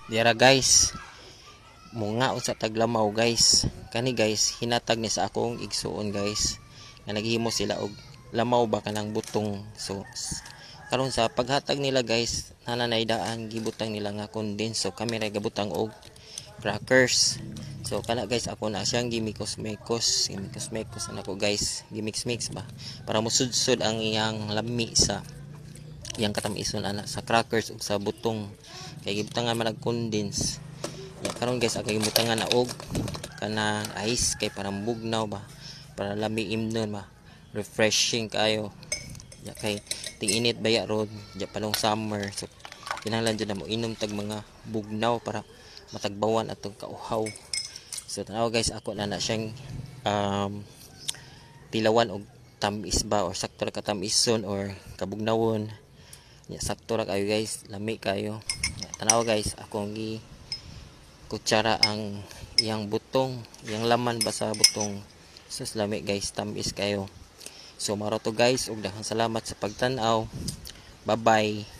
Dira guys, munga sa taglamaw guys. Kani guys, hinatag ni sa akong igsuon guys. Nga naghimo sila og lamaw ba kanang butong. So karon sa paghatag nila guys, nananay daan gibutang nila nga condense. So kami ra gabutang og crackers. So kana guys, ako na siyang gimikos-mekos nako guys, gimix-mix ba para musudsod ang iyang lami sa iyang katamison ana sa crackers ug sa butong kay gibutangan man og condense. Ya karon guys, ako gibutangan na og kana ice kay parang bugnaw ba para lami imnon ba refreshing kayo. Ya kay ting-init baya rod ya palong summer, so kinahanglan jud na mo inom tag mga bugnaw para matagbawan atong kauhaw. So tanaw guys, ako na siyang tilawan og tamis ba or sakto ra ka tamison or kabugnawon. Ya sakto ra kayo guys, lami kayo. Ya, tanaw guys, akong gi kutsara ang iyang butong, iyang laman ba sa butong. Sus lami guys, tamis kayo. So maro to guys, ug daghang salamat sa pagtan-aw. Bye bye.